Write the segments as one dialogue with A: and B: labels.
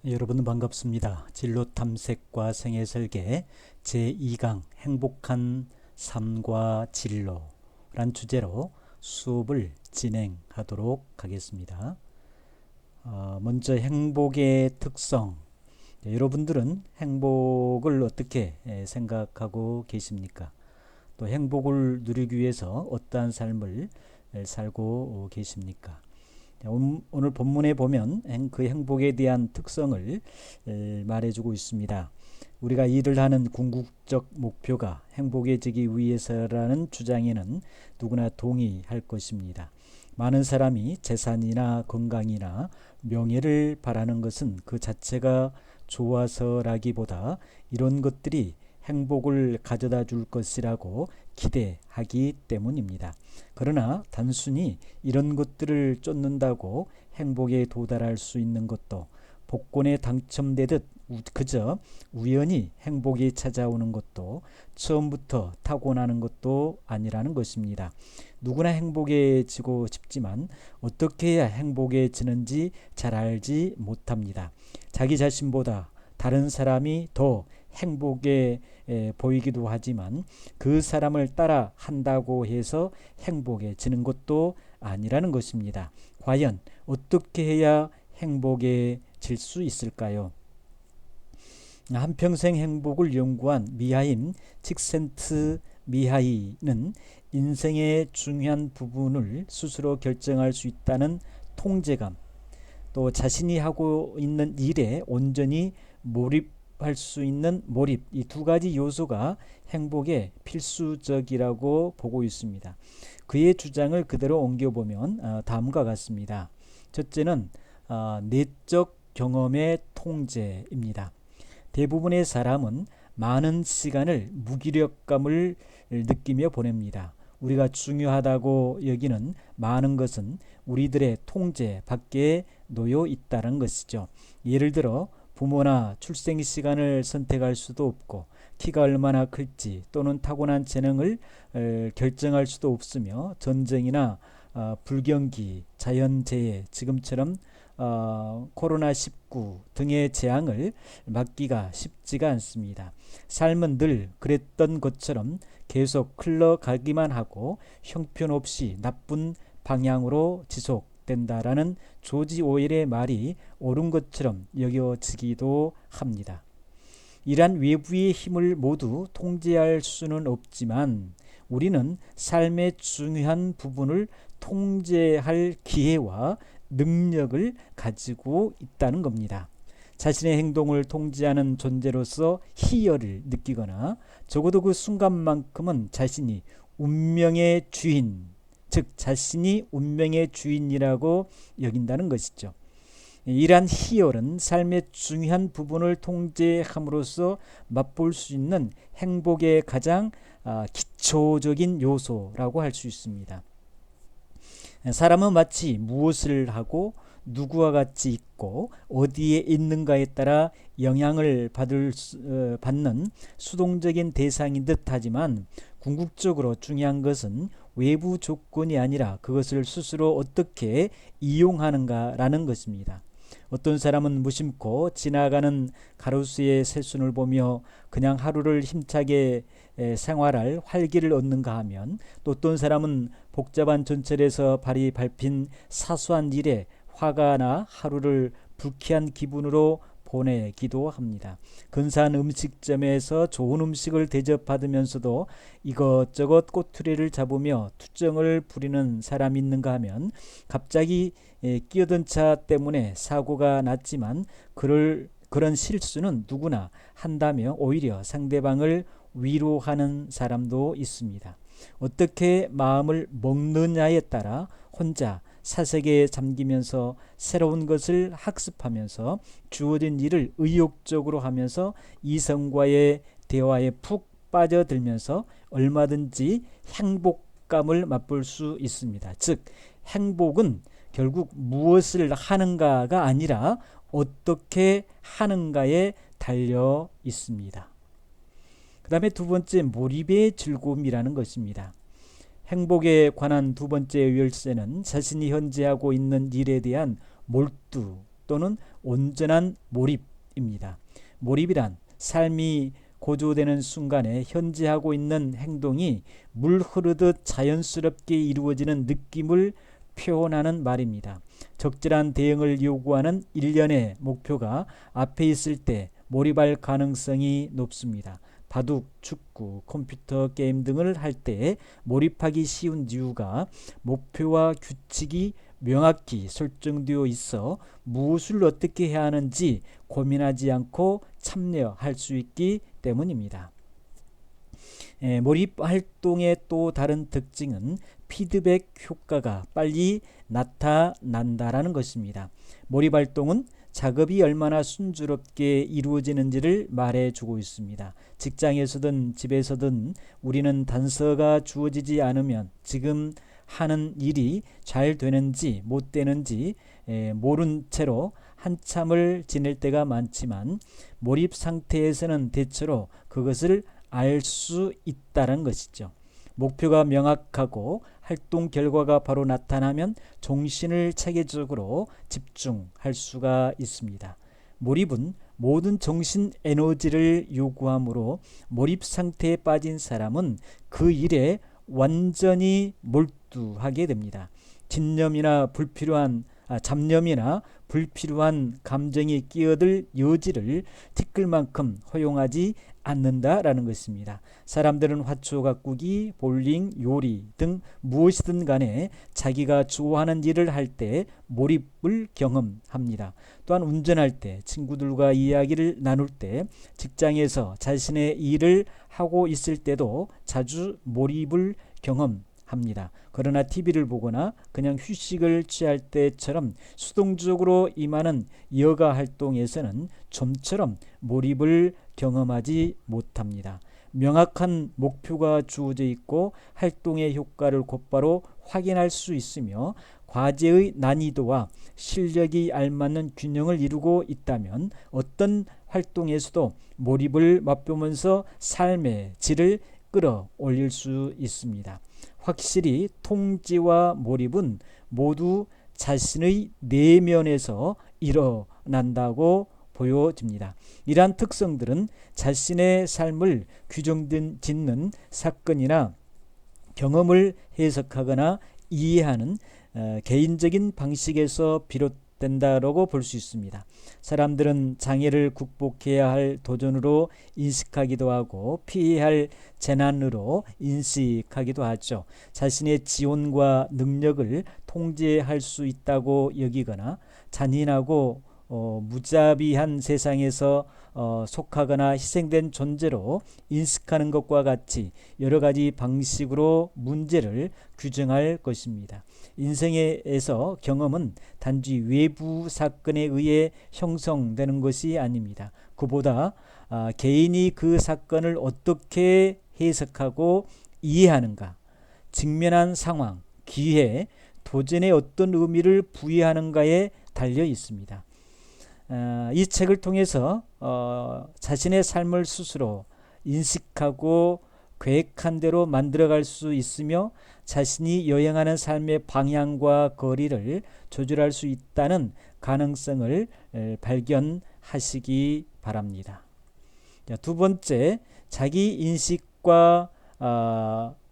A: 여러분 반갑습니다. 진로 탐색과 생애 설계 제2강 행복한 삶과 진로란 주제로 수업을 진행하도록 하겠습니다. 먼저 행복의 특성. 여러분들은 행복을 어떻게 생각하고 계십니까? 또 행복을 누리기 위해서 어떠한 삶을 살고 계십니까? 오늘 본문에 보면 그 행복에 대한 특성을 말해주고 있습니다. 우리가 일을 하는 궁극적 목표가 행복해지기 위해서라는 주장에는 누구나 동의할 것입니다. 많은 사람이 재산이나 건강이나 명예를 바라는 것은 그 자체가 좋아서라기보다 이런 것들이 행복을 가져다 줄 것이라고 기대하기 때문입니다. 그러나 단순히 이런 것들을 쫓는다고 행복에 도달할 수 있는 것도 복권에 당첨되듯 그저 우연히 행복이 찾아오는 것도 처음부터 타고나는 것도 아니라는 것입니다. 누구나 행복해지고 싶지만 어떻게 해야 행복해지는지 잘 알지 못합니다. 자기 자신보다 다른 사람이 더 행복해 보이기도 하지만 그 사람을 따라 한다고 해서 행복해지는 것도 아니라는 것입니다. 과연 어떻게 해야 행복해질 수 있을까요? 한평생 행복을 연구한 미하임 칙센트미하이는 인생의 중요한 부분을 스스로 결정할 수 있다는 통제감, 또 자신이 하고 있는 일에 온전히 몰입할 수 있는 몰입, 이 두 가지 요소가 행복에 필수적이라고 보고 있습니다. 그의 주장을 그대로 옮겨보면 다음과 같습니다. 첫째는 내적 경험의 통제입니다. 대부분의 사람은 많은 시간을 무기력감을 느끼며 보냅니다. 우리가 중요하다고 여기는 많은 것은 우리들의 통제 밖에 놓여 있다는 것이죠. 예를 들어 부모나 출생 시간을 선택할 수도 없고 키가 얼마나 클지 또는 타고난 재능을 결정할 수도 없으며 전쟁이나 불경기, 자연재해, 지금처럼 코로나19 등의 재앙을 막기가 쉽지가 않습니다. 삶은 늘 그랬던 것처럼 계속 흘러가기만 하고 형편없이 나쁜 방향으로 지속된다라는 조지 오웰의 말이 옳은 것처럼 여겨지기도 합니다. 이러한 외부의 힘을 모두 통제할 수는 없지만 우리는 삶의 중요한 부분을 통제할 기회와 능력을 가지고 있다는 겁니다. 자신의 행동을 통제하는 존재로서 희열을 느끼거나 적어도 그 순간만큼은 자신이 운명의 주인, 즉 자신이 운명의 주인이라고 여긴다는 것이죠. 이러한 희열은 삶의 중요한 부분을 통제함으로써 맛볼 수 있는 행복의 가장 기초적인 요소라고 할 수 있습니다. 사람은 마치 무엇을 하고 누구와 같이 있고 어디에 있는가에 따라 영향을 받는 수동적인 대상인 듯하지만 궁극적으로 중요한 것은 외부 조건이 아니라 그것을 스스로 어떻게 이용하는가라는 것입니다. 어떤 사람은 무심코 지나가는 가로수의 새순을 보며 그냥 하루를 힘차게 생활할 활기를 얻는가 하면 또 어떤 사람은 복잡한 전철에서 발이 밟힌 사소한 일에 화가 나 하루를 불쾌한 기분으로 보내기도 합니다. 근사한 음식점에서 좋은 음식을 대접받으면서도 이것저것 꼬투리를 잡으며 투정을 부리는 사람이 있는가 하면 갑자기 끼어든 차 때문에 사고가 났지만 그런 실수는 누구나 한다며 오히려 상대방을 위로하는 사람도 있습니다. 어떻게 마음을 먹느냐에 따라 혼자 사색에 잠기면서 새로운 것을 학습하면서 주어진 일을 의욕적으로 하면서 이성과의 대화에 푹 빠져들면서 얼마든지 행복감을 맛볼 수 있습니다. 즉 행복은 결국 무엇을 하는가가 아니라 어떻게 하는가에 달려 있습니다. 그 다음에 두 번째, 몰입의 즐거움이라는 것입니다. 행복에 관한 두 번째 열쇠는 자신이 현재 하고 있는 일에 대한 몰두 또는 온전한 몰입입니다. 몰입이란 삶이 고조되는 순간에 현재 하고 있는 행동이 물 흐르듯 자연스럽게 이루어지는 느낌을 표현하는 말입니다. 적절한 대응을 요구하는 일련의 목표가 앞에 있을 때 몰입할 가능성이 높습니다. 바둑, 축구, 컴퓨터 게임 등을 할 때 몰입하기 쉬운 이유가 목표와 규칙이 명확히 설정되어 있어 무엇을 어떻게 해야 하는지 고민하지 않고 참여할 수 있기 때문입니다. 몰입 활동의 또 다른 특징은 피드백 효과가 빨리 나타난다라는 것입니다. 몰입 활동은 작업이 얼마나 순조롭게 이루어지는지를 말해주고 있습니다. 직장에서든 집에서든 우리는 단서가 주어지지 않으면 지금 하는 일이 잘 되는지 못 되는지 모른 채로 한참을 지낼 때가 많지만 몰입 상태에서는 대체로 그것을 알 수 있다는 것이죠. 목표가 명확하고 활동 결과가 바로 나타나면 정신을 체계적으로 집중할 수가 있습니다. 몰입은 모든 정신 에너지를 요구하므로 몰입 상태에 빠진 사람은 그 일에 완전히 몰두하게 됩니다. 잡념이나 불필요한 감정이 끼어들 여지를 티끌만큼 허용하지 않는다라는 것입니다. 사람들은 화초 가꾸기, 볼링, 요리 등 무엇이든 간에 자기가 좋아하는 일을 할 때 몰입을 경험합니다. 또한 운전할 때, 친구들과 이야기를 나눌 때, 직장에서 자신의 일을 하고 있을 때도 자주 몰입을 경험합니다. 그러나 TV를 보거나 그냥 휴식을 취할 때처럼 수동적으로 임하는 여가 활동에서는 좀처럼 몰입을 경험하지 못합니다. 명확한 목표가 주어져 있고 활동의 효과를 곧바로 확인할 수 있으며 과제의 난이도와 실력이 알맞는 균형을 이루고 있다면 어떤 활동에서도 몰입을 맛보면서 삶의 질을 끌어올릴 수 있습니다. 확실히 통제와 몰입은 모두 자신의 내면에서 일어난다고 보여집니다. 이러한 특성들은 자신의 삶을 규정짓는 사건이나 경험을 해석하거나 이해하는 개인적인 방식에서 비롯된다라고 볼 수 있습니다. 사람들은 장애를 극복해야 할 도전으로 인식하기도 하고 피해야 할 재난으로 인식하기도 하죠. 자신의 지원과 능력을 통제할 수 있다고 여기거나 잔인하고 무자비한 세상에서 속하거나 희생된 존재로 인식하는 것과 같이 여러 가지 방식으로 문제를 규정할 것입니다. 인생에서 경험은 단지 외부 사건에 의해 형성되는 것이 아닙니다. 그보다 개인이 그 사건을 어떻게 해석하고 이해하는가, 직면한 상황, 기회, 도전에 어떤 의미를 부여하는가에 달려 있습니다. 이 책을 통해서 자신의 삶을 스스로 인식하고 계획한 대로 만들어갈 수 있으며 자신이 여행하는 삶의 방향과 거리를 조절할 수 있다는 가능성을 발견하시기 바랍니다. 두 번째, 자기 인식과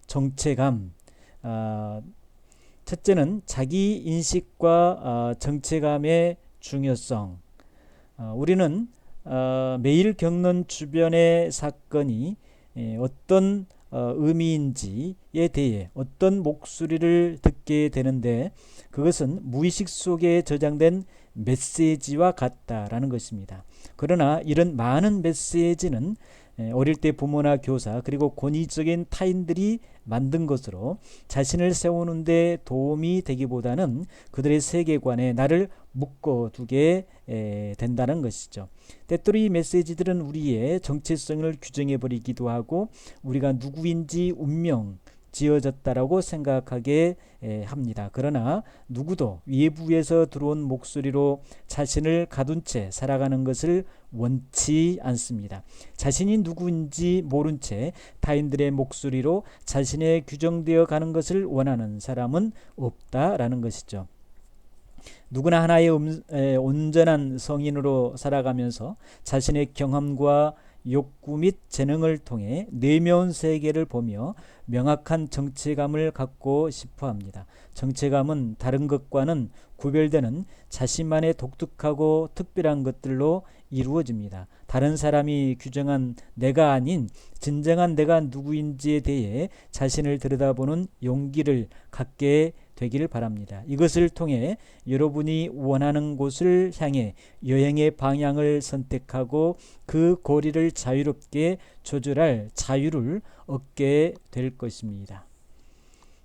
A: 정체감. 첫째는 자기 인식과 정체감의 중요성. 우리는 매일 겪는 주변의 사건이 어떤 의미인지에 대해 어떤 목소리를 듣게 되는데 그것은 무의식 속에 저장된 메시지와 같다라는 것입니다. 그러나 이런 많은 메시지는 어릴 때 부모나 교사 그리고 권위적인 타인들이 만든 것으로 자신을 세우는 데 도움이 되기보다는 그들의 세계관에 나를 묶어두게 된다는 것이죠. 때때로 이 메시지들은 우리의 정체성을 규정해버리기도 하고 우리가 누구인지 운명 지어졌다라고 생각하게 합니다. 그러나 누구도 외부에서 들어온 목소리로 자신을 가둔 채 살아가는 것을 원치 않습니다. 자신이 누구인지 모른 채 타인들의 목소리로 자신의 규정되어 가는 것을 원하는 사람은 없다라는 것이죠. 누구나 하나의 온전한 성인으로 살아가면서 자신의 경험과 욕구 및 재능을 통해 내면 세계를 보며 명확한 정체감을 갖고 싶어 합니다. 정체감은 다른 것과는 구별되는 자신만의 독특하고 특별한 것들로 이루어집니다. 다른 사람이 규정한 내가 아닌 진정한 내가 누구인지에 대해 자신을 들여다보는 용기를 갖게 되기를 바랍니다. 이것을 통해 여러분이 원하는 곳을 향해 여행의 방향을 선택하고 그 거리를 자유롭게 조절할 자유를 얻게 될 것입니다.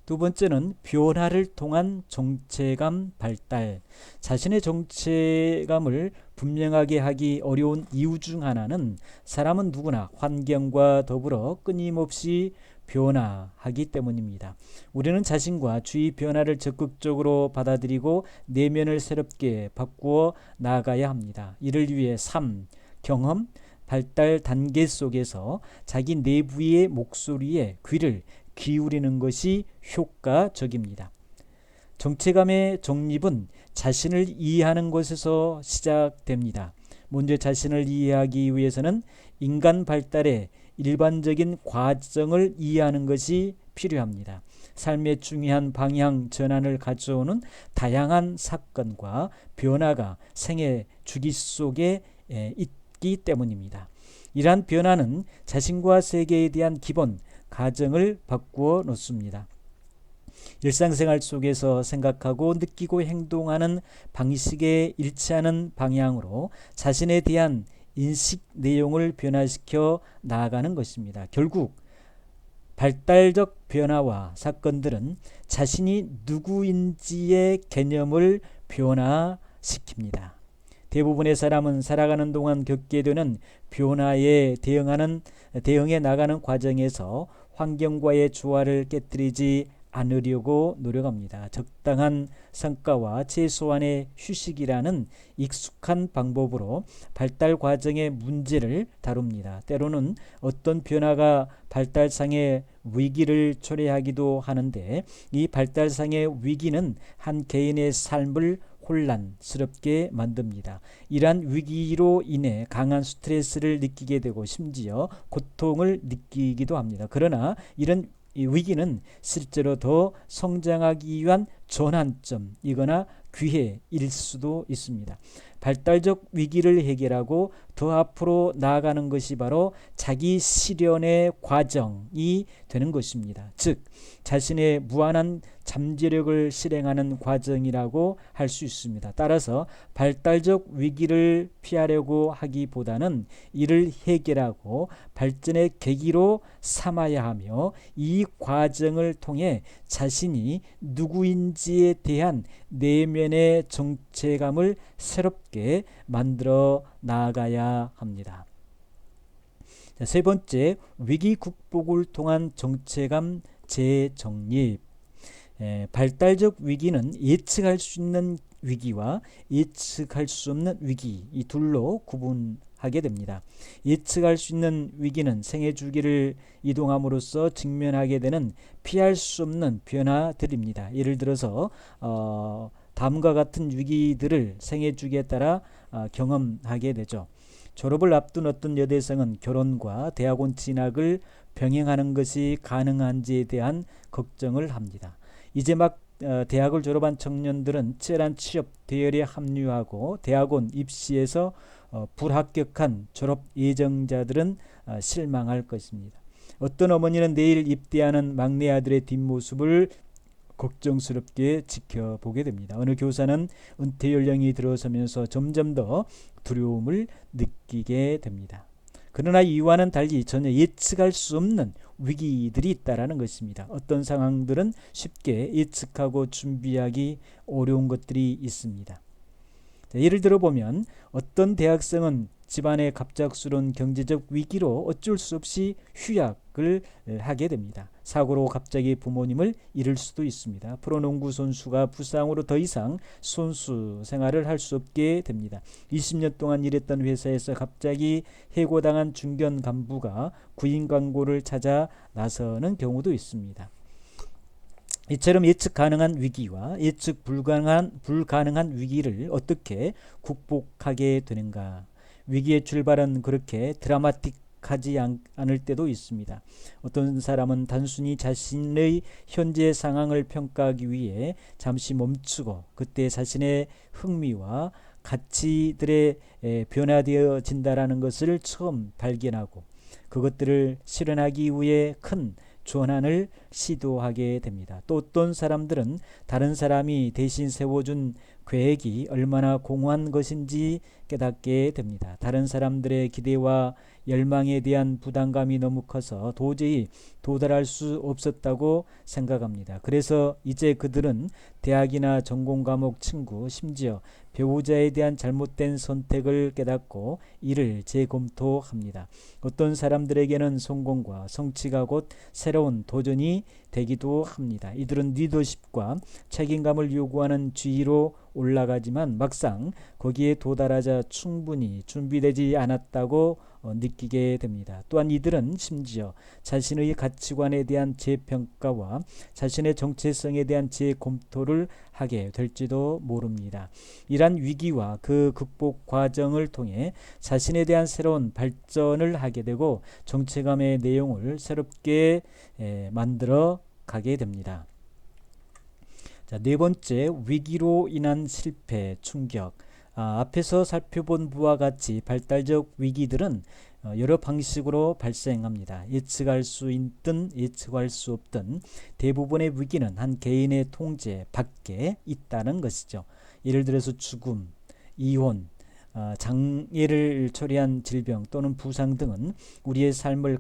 A: 두 번째는 변화를 통한 정체감 발달. 자신의 정체감을 분명하게 하기 어려운 이유 중 하나는 사람은 누구나 환경과 더불어 끊임없이 변화하기 때문입니다. 우리는 자신과 주위 변화를 적극적으로 받아들이고 내면을 새롭게 바꾸어 나아가야 합니다. 이를 위해 삶, 경험, 발달 단계 속에서 자기 내부의 목소리에 귀를 기울이는 것이 효과적입니다. 정체감의 정립은 자신을 이해하는 것에서 시작됩니다. 먼저 자신을 이해하기 위해서는 인간 발달의 일반적인 과정을 이해하는 것이 필요합니다. 삶의 중요한 방향 전환을 가져오는 다양한 사건과 변화가 생애 주기 속에 있기 때문입니다. 이러한 변화는 자신과 세계에 대한 기본 가정을 바꾸어 놓습니다. 일상생활 속에서 생각하고 느끼고 행동하는 방식에 일치하는 방향으로 자신에 대한 인식 내용을 변화시켜 나아가는 것입니다. 결국 발달적 변화와 사건들은 자신이 누구인지의 개념을 변화시킵니다. 대부분의 사람은 살아가는 동안 겪게 되는 변화에 대응해 나가는 과정에서 환경과의 조화를 깨뜨리지 않으려고 노력합니다. 적당한 성과와 최소한의 휴식이라는 익숙한 방법으로 발달 과정의 문제를 다룹니다. 때로는 어떤 변화가 발달상의 위기를 초래하기도 하는데 이 발달상의 위기는 한 개인의 삶을 혼란스럽게 만듭니다. 이러한 위기로 인해 강한 스트레스를 느끼게 되고 심지어 고통을 느끼기도 합니다. 그러나 이런 이 위기는 실제로 더 성장하기 위한 전환점이거나 기회일 수도 있습니다. 발달적 위기를 해결하고 더 앞으로 나아가는 것이 바로 자기 실현의 과정이 되는 것입니다. 즉 자신의 무한한 잠재력을 실행하는 과정이라고 할 수 있습니다. 따라서 발달적 위기를 피하려고 하기보다는 이를 해결하고 발전의 계기로 삼아야 하며 이 과정을 통해 자신이 누구인지에 대한 내면의 정체감을 새롭게 만들어 나아가야 합니다. 세 번째, 위기 극복을 통한 정체감 재정립. 발달적 위기는 예측할 수 있는 위기와 예측할 수 없는 위기, 이 둘로 구분하게 됩니다. 예측할 수 있는 위기는 생애 주기를 이동함으로써 직면하게 되는 피할 수 없는 변화들입니다. 예를 들어서 다음과 같은 위기들을 생애 주기에 따라 경험하게 되죠. 졸업을 앞둔 어떤 여대생은 결혼과 대학원 진학을 병행하는 것이 가능한지에 대한 걱정을 합니다. 이제 막 대학을 졸업한 청년들은 치열한 취업 대열에 합류하고 대학원 입시에서 불합격한 졸업 예정자들은 실망할 것입니다. 어떤 어머니는 내일 입대하는 막내 아들의 뒷모습을 걱정스럽게 지켜보게 됩니다. 어느 교사는 은퇴 연령이 들어서면서 점점 더 두려움을 느끼게 됩니다. 그러나 이와는 달리 전혀 예측할 수 없는 위기들이 있다라는 것입니다. 어떤 상황들은 쉽게 예측하고 준비하기 어려운 것들이 있습니다. 예를 들어 보면 어떤 대학생은 집안의 갑작스러운 경제적 위기로 어쩔 수 없이 휴학을 하게 됩니다. 사고로 갑자기 부모님을 잃을 수도 있습니다. 프로농구 선수가 부상으로 더 이상 선수 생활을 할 수 없게 됩니다. 20년 동안 일했던 회사에서 갑자기 해고당한 중견 간부가 구인 광고를 찾아 나서는 경우도 있습니다. 이처럼 예측 가능한 위기와 예측 불가능한 위기를 어떻게 극복하게 되는가? 위기의 출발은 그렇게 드라마틱하지 않을 때도 있습니다. 어떤 사람은 단순히 자신의 현재 상황을 평가하기 위해 잠시 멈추고 그때 자신의 흥미와 가치들에 변화되어진다라는 것을 처음 발견하고 그것들을 실현하기 위해 큰 전환을 시도하게 됩니다. 또 어떤 사람들은 다른 사람이 대신 세워준 계획이 얼마나 공허한 것인지 깨닫게 됩니다. 다른 사람들의 기대와 열망에 대한 부담감이 너무 커서 도저히 도달할 수 없었다고 생각합니다. 그래서 이제 그들은 대학이나 전공 과목 친구, 심지어 배우자에 대한 잘못된 선택을 깨닫고 이를 재검토합니다. 어떤 사람들에게는 성공과 성취가 곧 새로운 도전이 되기도 합니다. 이들은 리더십과 책임감을 요구하는 지위로 올라가지만 막상 거기에 도달하자 충분히 준비되지 않았다고 느끼게 됩니다. 또한 이들은 심지어 자신의 가치관에 대한 재평가와 자신의 정체성에 대한 재검토를 하게 될지도 모릅니다. 이러한 위기와 그 극복 과정을 통해 자신에 대한 새로운 발전을 하게 되고 정체감의 내용을 새롭게 만들어 가게 됩니다. 자, 네 번째, 위기로 인한 실패, 충격. 앞에서 살펴본 바와 같이 발달적 위기들은 여러 방식으로 발생합니다. 예측할 수 있든 예측할 수 없든 대부분의 위기는 한 개인의 통제 밖에 있다는 것이죠. 예를 들어서 죽음, 이혼, 장애를 초래한 질병 또는 부상 등은 우리의 삶을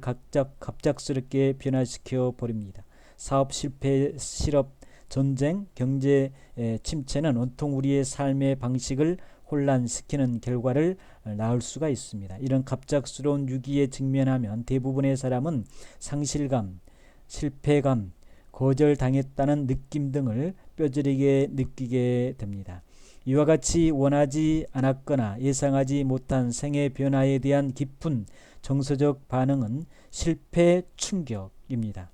A: 갑작스럽게 변화시켜 버립니다. 사업 실패, 실업, 전쟁, 경제 침체는 온통 우리의 삶의 방식을 혼란시키는 결과를 낳을 수가 있습니다. 이런 갑작스러운 위기에 직면하면 대부분의 사람은 상실감, 실패감, 거절당했다는 느낌 등을 뼈저리게 느끼게 됩니다. 이와 같이 원하지 않았거나 예상하지 못한 생의 변화에 대한 깊은 정서적 반응은 실패 충격입니다.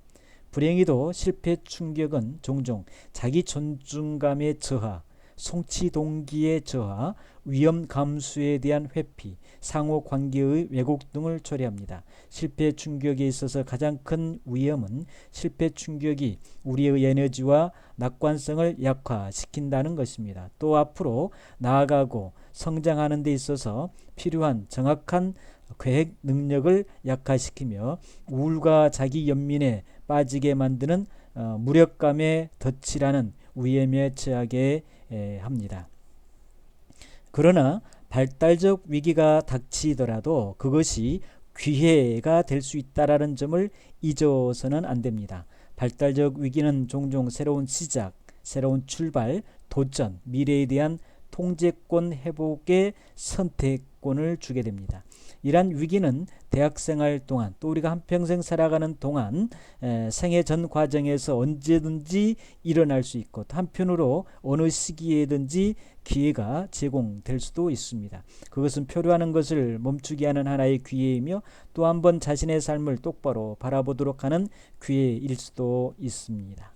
A: 불행히도 실패 충격은 종종 자기 존중감의 저하, 성취 동기의 저하, 위험 감수에 대한 회피, 상호 관계의 왜곡 등을 초래합니다. 실패 충격에 있어서 가장 큰 위험은 실패 충격이 우리의 에너지와 낙관성을 약화시킨다는 것입니다. 또 앞으로 나아가고 성장하는 데 있어서 필요한 정확한 계획 능력을 약화시키며 우울과 자기 연민에 빠지게 만드는 무력감에 덫이라는 위험에 처하게 합니다. 그러나 발달적 위기가 닥치더라도 그것이 기회가 될 수 있다라는 점을 잊어서는 안 됩니다. 발달적 위기는 종종 새로운 시작, 새로운 출발, 도전, 미래에 대한 통제권 회복의 선택권을 주게 됩니다. 이러한 위기는 대학생활 동안 또 우리가 한평생 살아가는 동안 생애 전 과정에서 언제든지 일어날 수 있고 한편으로 어느 시기에든지 기회가 제공될 수도 있습니다. 그것은 표류하는 것을 멈추게 하는 하나의 기회이며 또 한 번 자신의 삶을 똑바로 바라보도록 하는 기회일 수도 있습니다.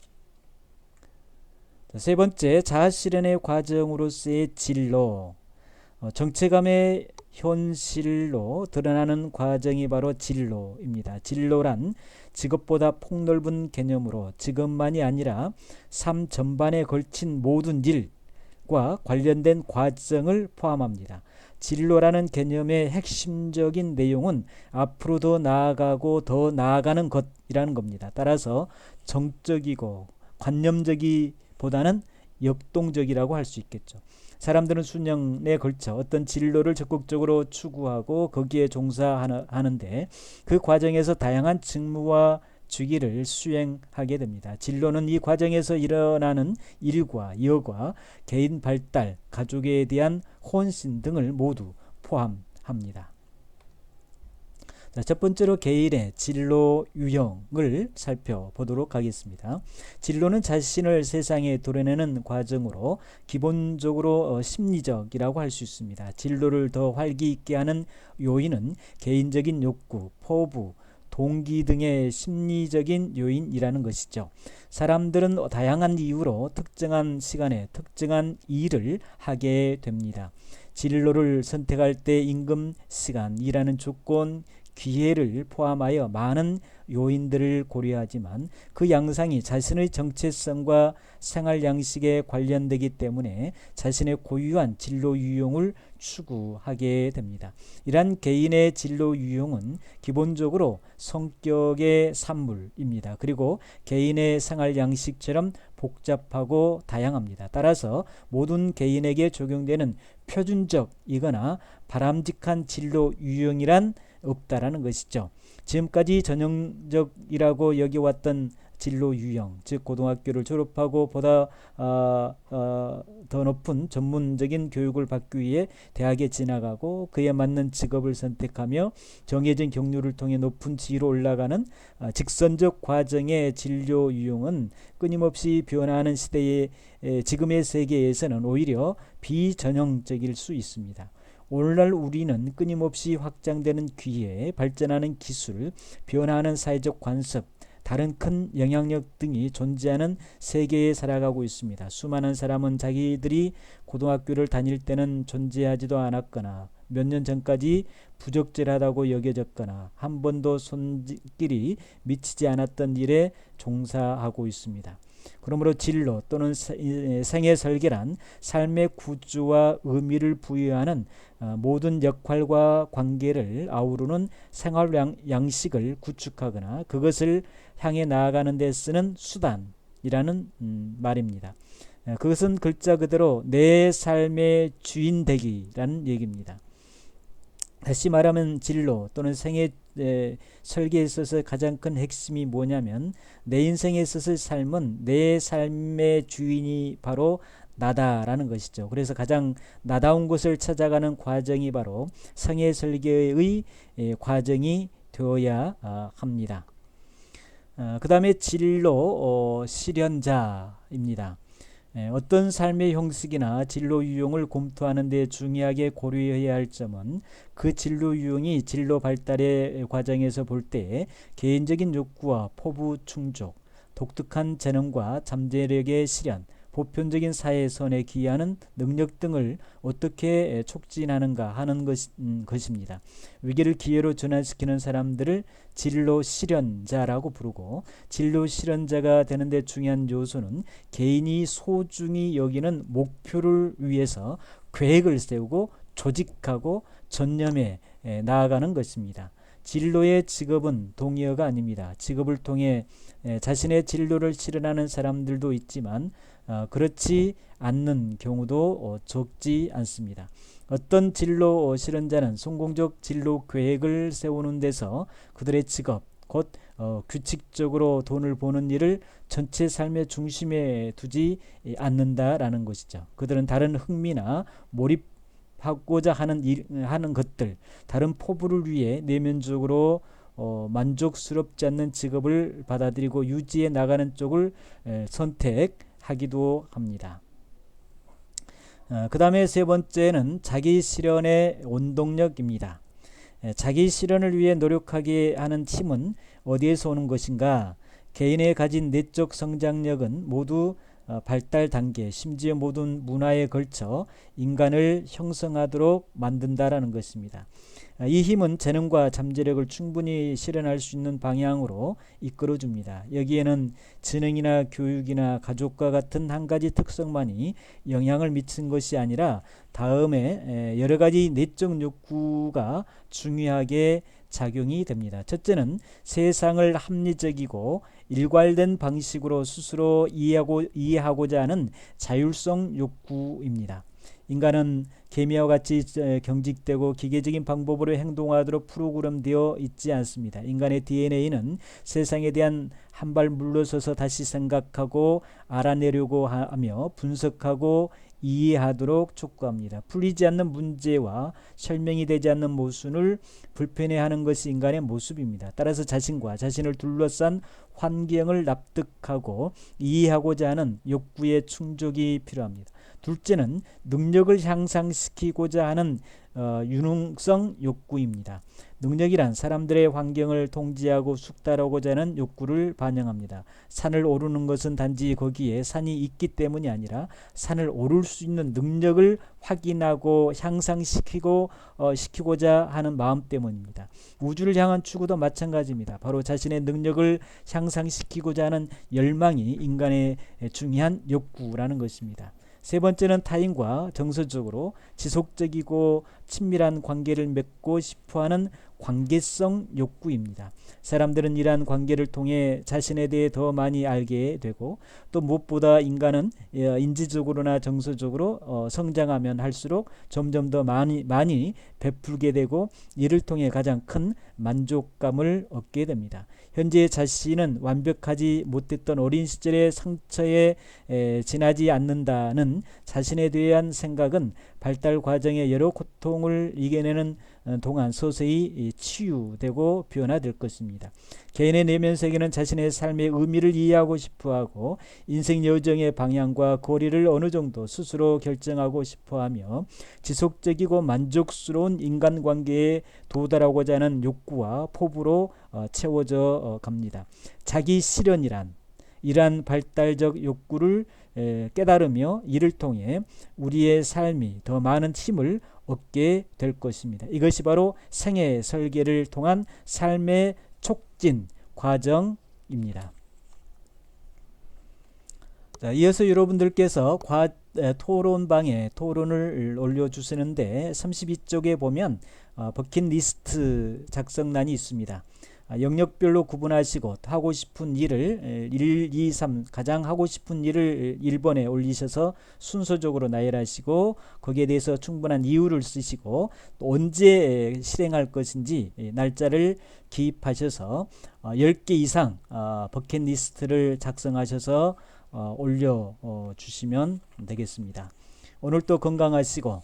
A: 세 번째, 자아실현의 과정으로서의 진로. 정체감의 현실로 드러나는 과정이 바로 진로입니다. 진로란 직업보다 폭넓은 개념으로 직업만이 아니라 삶 전반에 걸친 모든 일과 관련된 과정을 포함합니다. 진로라는 개념의 핵심적인 내용은 앞으로 더 나아가고 더 나아가는 것이라는 겁니다. 따라서 정적이고 관념적이보다는 역동적이라고 할 수 있겠죠. 사람들은 수년에 걸쳐 어떤 진로를 적극적으로 추구하고 거기에 종사하는데 그 과정에서 다양한 직무와 주기를 수행하게 됩니다. 진로는 이 과정에서 일어나는 일과 여과, 개인 발달, 가족에 대한 헌신 등을 모두 포함합니다. 첫 번째로 개인의 진로 유형을 살펴보도록 하겠습니다. 진로는 자신을 세상에 드러내는 과정으로 기본적으로 심리적이라고 할 수 있습니다. 진로를 더 활기 있게 하는 요인은 개인적인 욕구, 포부, 동기 등의 심리적인 요인이라는 것이죠. 사람들은 다양한 이유로 특정한 시간에 특정한 일을 하게 됩니다. 진로를 선택할 때 임금, 시간, 일하는 조건, 기회를 포함하여 많은 요인들을 고려하지만 그 양상이 자신의 정체성과 생활 양식에 관련되기 때문에 자신의 고유한 진로 유형을 추구하게 됩니다. 이러한 개인의 진로 유형은 기본적으로 성격의 산물입니다. 그리고 개인의 생활 양식처럼 복잡하고 다양합니다. 따라서 모든 개인에게 적용되는 표준적이거나 바람직한 진로 유형이란 없다라는 것이죠. 지금까지 전형적이라고 여겨왔던 진로 유형, 즉 고등학교를 졸업하고 보다 더 높은 전문적인 교육을 받기 위해 대학에 진학하고 그에 맞는 직업을 선택하며 정해진 경로를 통해 높은 지위로 올라가는 직선적 과정의 진로 유형은 끊임없이 변화하는 시대의 지금의 세계에서는 오히려 비전형적일 수 있습니다. 오늘날 우리는 끊임없이 확장되는 기회, 발전하는 기술, 변화하는 사회적 관습, 다른 큰 영향력 등이 존재하는 세계에 살아가고 있습니다. 수많은 사람은 자기들이 고등학교를 다닐 때는 존재하지도 않았거나 몇 년 전까지 부적절하다고 여겨졌거나 한 번도 손길이 미치지 않았던 일에 종사하고 있습니다. 그러므로 진로 또는 생애 설계란 삶의 구조와 의미를 부여하는 모든 역할과 관계를 아우르는 생활 양식을 구축하거나 그것을 향해 나아가는 데 쓰는 수단이라는 말입니다. 그것은 글자 그대로 내 삶의 주인 되기라는 얘기입니다. 다시 말하면 진로 또는 생애 설계에 있어서 가장 큰 핵심이 뭐냐면 내 인생에 있어서 삶은 내 삶의 주인이 바로 나다라는 것이죠. 그래서 가장 나다운 것을 찾아가는 과정이 바로 생애 설계의 과정이 되어야 합니다. 그 다음에 진로 실현자입니다. 어떤 삶의 형식이나 진로 유형을 검토하는 데 중요하게 고려해야 할 점은 그 진로 유형이 진로 발달의 과정에서 볼 때 개인적인 욕구와 포부 충족, 독특한 재능과 잠재력의 실현, 보편적인 사회선에 기여하는 능력 등을 어떻게 촉진하는가 하는 것입니다. 위기를 기회로 전환시키는 사람들을 진로 실현자라고 부르고 진로 실현자가 되는 데 중요한 요소는 개인이 소중히 여기는 목표를 위해서 계획을 세우고 조직하고 전념해 나아가는 것입니다. 진로의 직업은 동의어가 아닙니다. 직업을 통해 자신의 진로를 실현하는 사람들도 있지만 그렇지 않는 경우도 적지 않습니다. 어떤 진로 실현자는 성공적 진로 계획을 세우는 데서 그들의 직업, 곧 규칙적으로 돈을 버는 일을 전체 삶의 중심에 두지 않는다라는 것이죠. 그들은 다른 흥미나 몰입하고자 하는 것들, 다른 포부를 위해 내면적으로 만족스럽지 않는 직업을 받아들이고 유지해 나가는 쪽을 선택하기도 합니다. 그 다음에 세 번째는 자기 실현의 원동력입니다. 자기 실현을 위해 노력하게 하는 힘은 어디에서 오는 것인가? 개인의 가진 내적 성장력은 모두 발달 단계, 심지어 모든 문화에 걸쳐 인간을 형성하도록 만든다라는 것입니다. 이 힘은 재능과 잠재력을 충분히 실현할 수 있는 방향으로 이끌어줍니다. 여기에는 지능이나 교육이나 가족과 같은 한 가지 특성만이 영향을 미친 것이 아니라 다음에 여러 가지 내적 욕구가 중요하게 작용이 됩니다. 첫째는 세상을 합리적이고 일괄된 방식으로 스스로 이해하고자 하는 자율성 욕구입니다. 인간은 개미와 같이 경직되고 기계적인 방법으로 행동하도록 프로그램되어 있지 않습니다. 인간의 DNA는 세상에 대한 한 발 물러서서 다시 생각하고 알아내려고 하며 분석하고 이해하도록 촉구합니다. 풀리지 않는 문제와 설명이 되지 않는 모순을 불편해하는 것이 인간의 모습입니다. 따라서 자신과 자신을 둘러싼 환경을 납득하고 이해하고자 하는 욕구의 충족이 필요합니다. 둘째는 능력을 향상시키고자 하는 유능성 욕구입니다. 능력이란 사람들의 환경을 통제하고 숙달하고자 하는 욕구를 반영합니다. 산을 오르는 것은 단지 거기에 산이 있기 때문이 아니라 산을 오를 수 있는 능력을 확인하고 시키고자 하는 마음 때문입니다. 우주를 향한 추구도 마찬가지입니다. 바로 자신의 능력을 향상시키고자 하는 열망이 인간의 중요한 욕구라는 것입니다. 세 번째는 타인과 정서적으로 지속적이고 친밀한 관계를 맺고 싶어하는 관계성 욕구입니다. 사람들은 이러한 관계를 통해 자신에 대해 더 많이 알게 되고 또 무엇보다 인간은 인지적으로나 정서적으로 성장하면 할수록 점점 더 많이 베풀게 되고 이를 통해 가장 큰 만족감을 얻게 됩니다. 현재 자신은 완벽하지 못했던 어린 시절의 상처에 지나지 않는다는 자신에 대한 생각은 발달 과정의 여러 고통을 이겨내는 동안 서서히 치유되고 변화될 것입니다. 개인의 내면 세계는 자신의 삶의 의미를 이해하고 싶어하고 인생 여정의 방향과 거리를 어느 정도 스스로 결정하고 싶어하며 지속적이고 만족스러운 인간관계에 도달하고자 하는 욕구와 포부로 채워져 갑니다. 자기 실현이란 이러한 발달적 욕구를 깨달으며 이를 통해 우리의 삶이 더 많은 힘을 얻게 될 것입니다. 이것이 바로 생애 설계를 통한 삶의 촉진 과정입니다. 자, 이어서 여러분들께서 토론방에 토론을 올려주시는데 32쪽에 보면 버킷리스트 작성란이 있습니다. 영역별로 구분하시고 하고 싶은 일을 1, 2, 3 가장 하고 싶은 일을 1번에 올리셔서 순서적으로 나열하시고 거기에 대해서 충분한 이유를 쓰시고 또 언제 실행할 것인지 날짜를 기입하셔서 10개 이상 버킷리스트를 작성하셔서 올려주시면 되겠습니다. 오늘도 건강하시고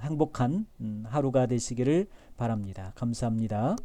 A: 행복한 하루가 되시기를 바랍니다. 감사합니다.